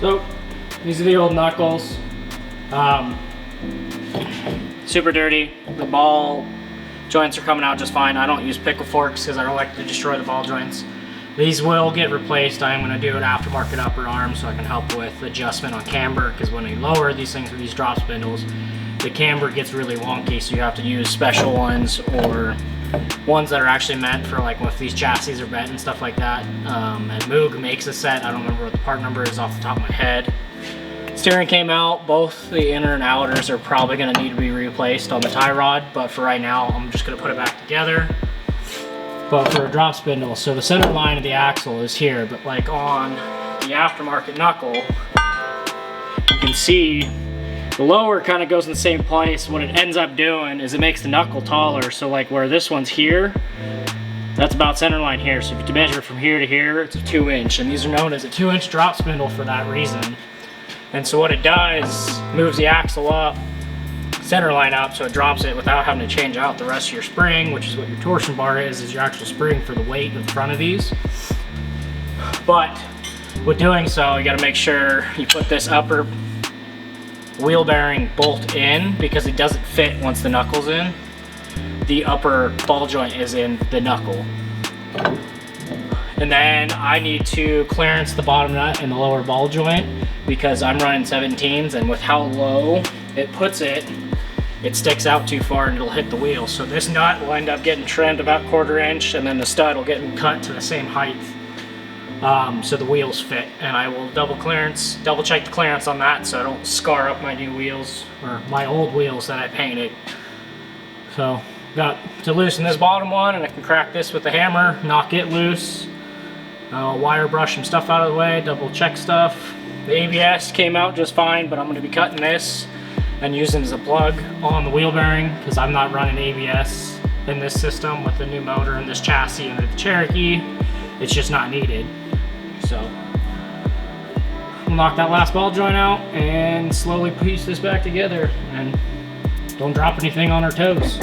So these are the old knuckles. Super dirty. The ball joints are coming out just fine. I don't use pickle forks because I don't like to destroy the ball joints. These will get replaced. I'm going to do an aftermarket upper arm so I can help with adjustment on camber, because when you lower these things with these drop spindles, the camber gets really wonky, so you have to use special ones or ones that are actually meant for like if these chassis are bent and stuff like that. And Moog makes a set. I don't remember what the part number is off the top of my head. Steering came out. Both the inner and outers are probably going to need to be replaced on the tie rod, but for right now I'm just going to put it back together. But for a drop spindle, so the center line of the axle is here, but like on the aftermarket knuckle, you can see the lower kind of goes in the same place. What it ends up doing is it makes the knuckle taller. So like where this one's here, that's about center line here. So if you measure from here to here, it's a 2-inch, and these are known as a 2-inch drop spindle for that reason. And so what it does, moves the axle up, center line up, so it drops it without having to change out the rest of your spring, which is what your torsion bar is your actual spring for the weight in front of these. But with doing so, you got to make sure you put this upper wheel bearing bolt in, because it doesn't fit once the knuckle's in. The upper ball joint is in the knuckle. And then I need to clearance the bottom nut and the lower ball joint, because I'm running 17s, and with how low it puts it, it sticks out too far and it'll hit the wheel. So this nut will end up getting trimmed about 1/4 inch, and then the stud will get cut to the same height, so the wheels fit. And I will double check the clearance on that so I don't scar up my new wheels, or my old wheels that I painted. So got to loosen this bottom one, and I can crack this with the hammer, knock it loose. I'll wire brush some stuff out of the way, double check stuff. The ABS came out just fine, but I'm going to be cutting this and using as a plug on the wheel bearing, because I'm not running ABS in this system with the new motor and this chassis and the Cherokee. It's just not needed. So we'll knock that last ball joint out and slowly piece this back together, and don't drop anything on our toes.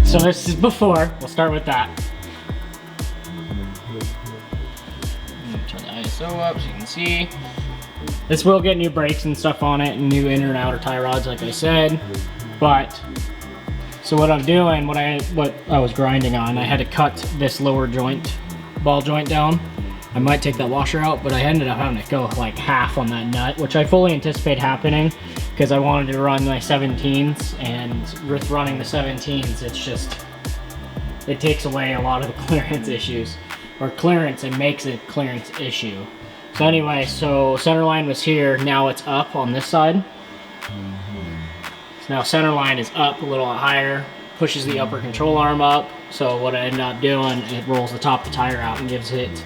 So this is before, we'll start with that. Turn the ISO up so you can see. This will get new brakes and stuff on it, and new inner and outer tie rods like I said. But, so what I'm doing, what I was grinding on, I had to cut this lower joint, ball joint down. I might take that washer out, but I ended up having to go like half on that nut, which I fully anticipate happening, because I wanted to run my 17s, and with running the 17s, it's just, it takes away a lot of the clearance issues, or clearance, it makes a clearance issue. So anyway, so center line was here, now it's up on this side. So now center line is up a little higher, pushes the upper control arm up. So what I ended up doing, it rolls the top of the tire out and gives it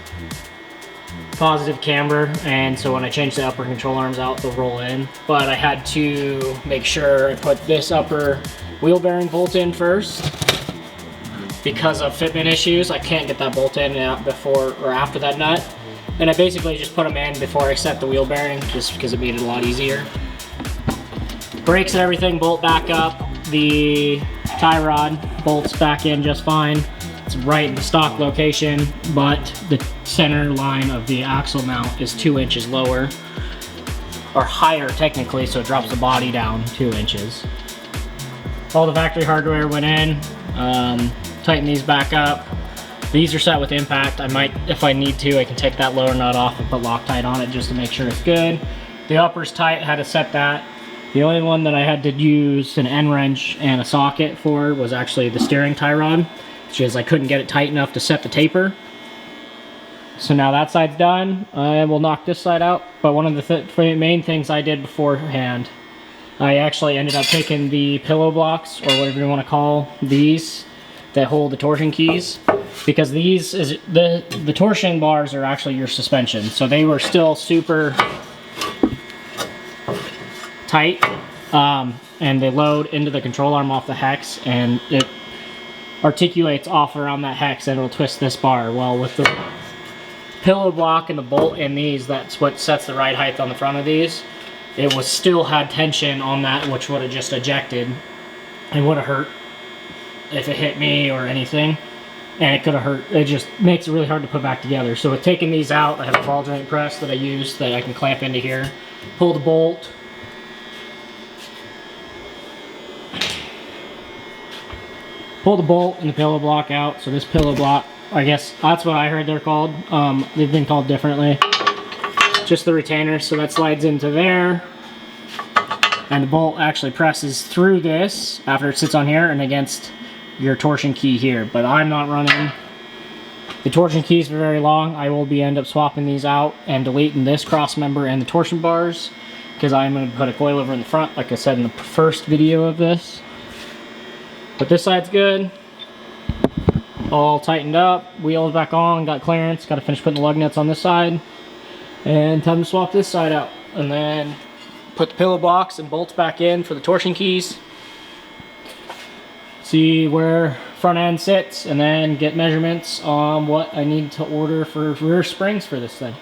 positive camber, and so when I change the upper control arms out, they'll roll in. But I had to make sure I put this upper wheel bearing bolt in first, because of fitment issues. I can't get that bolt in before or after that nut, and I basically just put them in before I set the wheel bearing, just because it made it a lot easier. Brakes and everything bolt back up. The tie rod bolts back in just fine. It's right in the stock location, but the center line of the axle mount is 2 inches lower, or higher technically, so it drops the body down 2 inches. All the factory hardware went in, tighten these back up. These are set with impact. I might, if I need to, I can take that lower nut off and put Loctite on it just to make sure it's good. The upper's tight, had to set that. The only one that I had to use an end wrench and a socket for was actually the steering tie rod, because I couldn't get it tight enough to set the taper. So now that side's done, I will knock this side out. But one of the main things I did beforehand, I actually ended up taking the pillow blocks, or whatever you want to call these, that hold the torsion keys, because these is the torsion bars are actually your suspension. So they were still super tight, and they load into the control arm off the hex, and it articulates off around that hex, and it'll twist this bar. Well, with the pillow block and the bolt in these, that's what sets the ride height on the front of these. it was still had tension on that, which would have just ejected. It would have hurt if it hit me or anything, and it could have hurt. It just makes it really hard to put back together. So with taking these out, I have a ball joint press that I use that I can clamp into here, pull the bolt, and the pillow block out. So this pillow block, I guess that's what I heard they're called. They've been called differently. Just the retainer, so that slides into there, and the bolt actually presses through this after it sits on here and against your torsion key here. But I'm not running the torsion keys for very long. I will end up swapping these out and deleting this cross member and the torsion bars, because I'm going to put a coilover in the front, like I said in the first video of this. But this side's good, all tightened up, wheels back on, got clearance. Got to finish putting the lug nuts on this side, and time to swap this side out, and then put the pillow blocks and bolts back in for the torsion keys. See where front end sits, and then get measurements on what I need to order for rear springs for this thing.